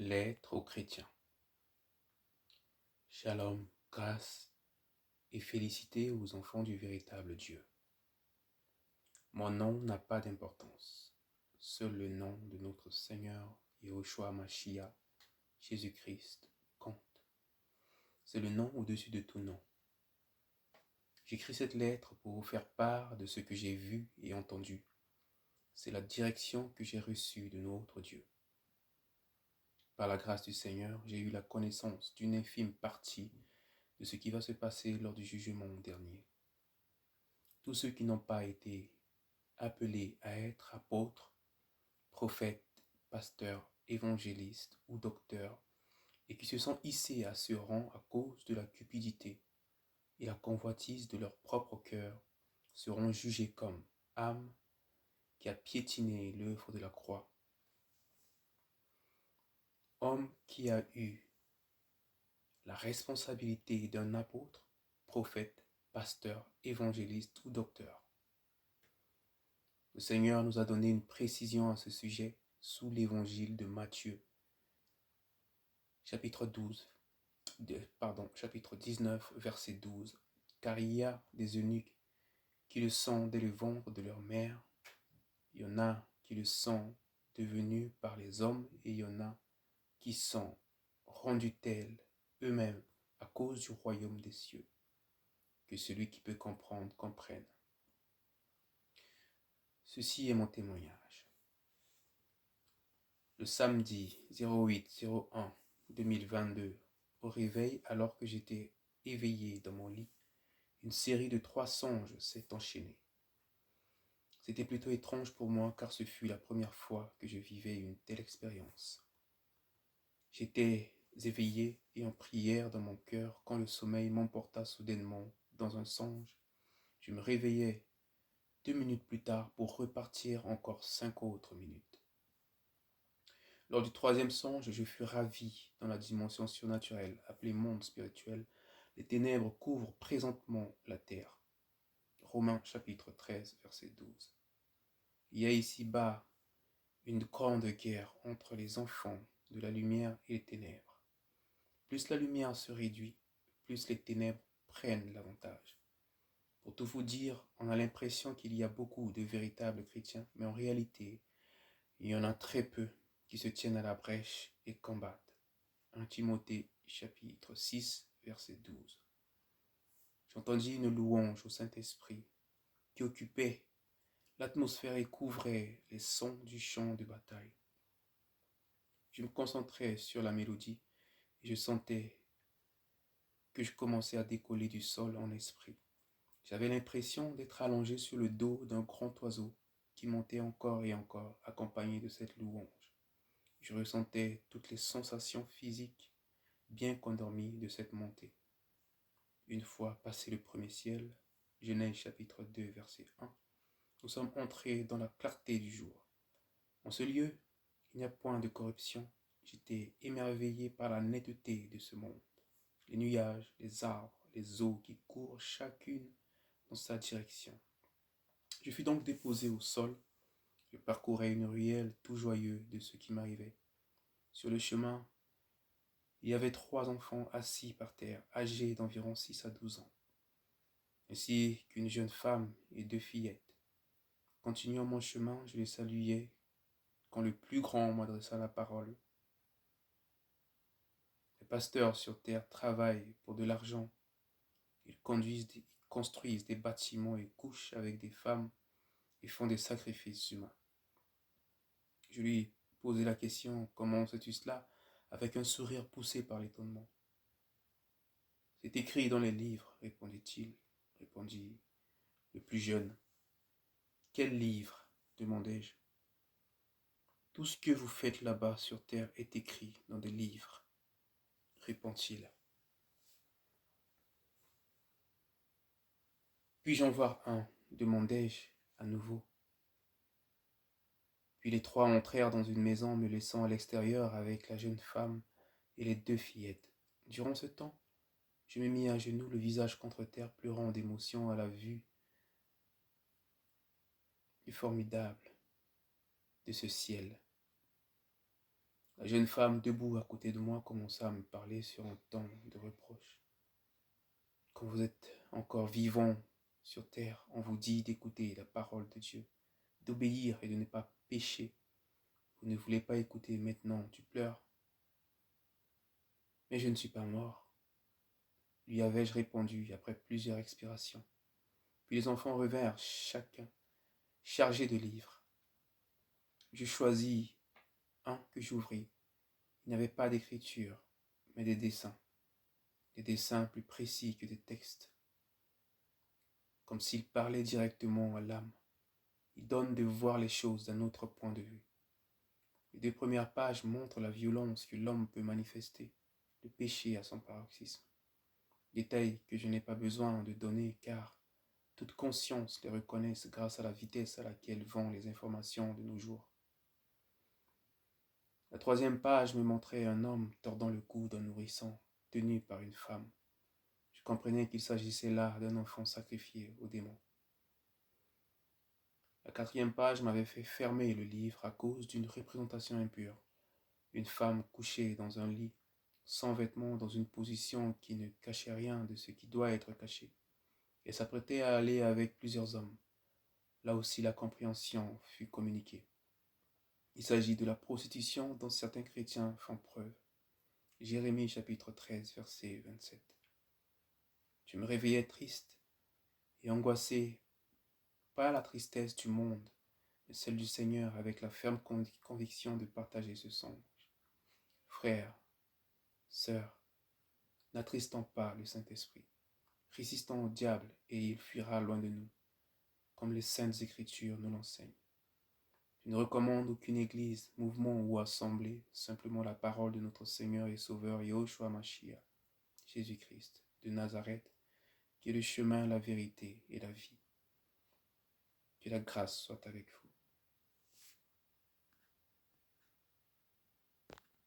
Lettre aux chrétiens. Shalom, grâce et félicité aux enfants du véritable Dieu. Mon nom n'a pas d'importance. Seul le nom de notre Seigneur Yehoshua Mashiach, Jésus-Christ, compte. C'est le nom au-dessus de tout nom. J'écris cette lettre pour vous faire part de ce que j'ai vu et entendu. C'est la direction que j'ai reçue de notre Dieu. Par la grâce du Seigneur, j'ai eu la connaissance d'une infime partie de ce qui va se passer lors du jugement dernier. Tous ceux qui n'ont pas été appelés à être apôtres, prophètes, pasteurs, évangélistes ou docteurs, et qui se sont hissés à ce rang à cause de la cupidité et la convoitise de leur propre cœur, seront jugés comme âme qui a piétiné l'œuvre de la croix. Homme qui a eu la responsabilité d'un apôtre, prophète, pasteur, évangéliste ou docteur. Le Seigneur nous a donné une précision à ce sujet sous l'évangile de Matthieu, chapitre 19, verset 12. Car il y a des eunuques qui le sont dès le ventre de leur mère, il y en a qui le sont devenus par les hommes, et il y en a qui sont rendus tels eux-mêmes à cause du royaume des cieux. Que celui qui peut comprendre, comprenne. Ceci est mon témoignage. Le samedi 08-01-2022, au réveil, alors que j'étais éveillé dans mon lit, une série de 3 songes s'est enchaînée. C'était plutôt étrange pour moi car ce fut la première fois que je vivais une telle expérience. J'étais éveillé et en prière dans mon cœur quand le sommeil m'emporta soudainement dans un songe. Je me réveillais 2 minutes plus tard pour repartir encore 5 autres minutes. Lors du 3e songe, je fus ravi dans la dimension surnaturelle, appelée monde spirituel. Les ténèbres couvrent présentement la terre. Romains chapitre 13, verset 12. Il y a ici-bas une grande guerre entre les enfants de la lumière et les ténèbres. Plus la lumière se réduit, plus les ténèbres prennent l'avantage. Pour tout vous dire, on a l'impression qu'il y a beaucoup de véritables chrétiens, mais en réalité, il y en a très peu qui se tiennent à la brèche et combattent. 1 Timothée chapitre 6, verset 12. J'entendis une louange au Saint-Esprit qui occupait l'atmosphère et couvrait les sons du chant de bataille. Je me concentrais sur la mélodie et je sentais que je commençais à décoller du sol en esprit. J'avais l'impression d'être allongé sur le dos d'un grand oiseau qui montait encore et encore, accompagné de cette louange. Je ressentais toutes les sensations physiques bien qu'endormies de cette montée. Une fois passé le premier ciel, Genèse chapitre 2, verset 1, nous sommes entrés dans la clarté du jour. En ce lieu, il n'y a point de corruption. J'étais émerveillé par la netteté de ce monde. Les nuages, les arbres, les eaux qui courent chacune dans sa direction. Je fus donc déposé au sol. Je parcourais une ruelle tout joyeux de ce qui m'arrivait. Sur le chemin, il y avait 3 enfants assis par terre, âgés d'environ 6 à 12 ans, ainsi qu'une jeune femme et 2 fillettes. Continuant mon chemin, je les saluais quand le plus grand m'adressa la parole. Les pasteurs sur terre travaillent pour de l'argent. Ils construisent des bâtiments et couchent avec des femmes et font des sacrifices humains. Je lui posai la question, comment sais-tu cela, avec un sourire poussé par l'étonnement. C'est écrit dans les livres, répondit le plus jeune. Quel livre? Demandai-je. Tout ce que vous faites là-bas sur terre est écrit dans des livres, répond-il. Puis-je en voir un? Demandai-je à nouveau. Puis les 3 entrèrent dans une maison, me laissant à l'extérieur avec la jeune femme et les 2 fillettes. Durant ce temps, je me mis à genoux, le visage contre terre, pleurant d'émotion à la vue du formidable de ce ciel. La jeune femme debout à côté de moi commença à me parler sur un ton de reproche. Quand vous êtes encore vivant sur terre, on vous dit d'écouter la parole de Dieu, d'obéir et de ne pas pécher. Vous ne voulez pas écouter, maintenant tu pleures. Mais je ne suis pas mort, lui avais-je répondu après plusieurs expirations. Puis les enfants revinrent, chacun chargé de livres. Je choisis un que j'ouvris. Il n'y avait pas d'écriture, mais des dessins plus précis que des textes, comme s'ils parlaient directement à l'âme. Ils donnent de voir les choses d'un autre point de vue. Les 2 premières pages montrent la violence que l'homme peut manifester, le péché à son paroxysme. Détails que je n'ai pas besoin de donner car toute conscience les reconnaît grâce à la vitesse à laquelle vont les informations de nos jours. La 3e page me montrait un homme tordant le cou d'un nourrisson, tenu par une femme. Je comprenais qu'il s'agissait là d'un enfant sacrifié au démon. La 4e page m'avait fait fermer le livre à cause d'une représentation impure. Une femme couchée dans un lit, sans vêtements, dans une position qui ne cachait rien de ce qui doit être caché, et s'apprêtait à aller avec plusieurs hommes. Là aussi la compréhension fut communiquée. Il s'agit de la prostitution dont certains chrétiens font preuve. Jérémie chapitre 13, verset 27. Je me réveillais triste et angoissé, pas la tristesse du monde, mais celle du Seigneur, avec la ferme conviction de partager ce songe. Frères, sœurs, n'attristons pas le Saint-Esprit. Résistons au diable et il fuira loin de nous, comme les saintes écritures nous l'enseignent. Je ne recommande aucune église, mouvement ou assemblée, simplement la parole de notre Seigneur et Sauveur Yahushua Mashiach, Jésus-Christ de Nazareth, qui est le chemin, la vérité et la vie. Que la grâce soit avec vous.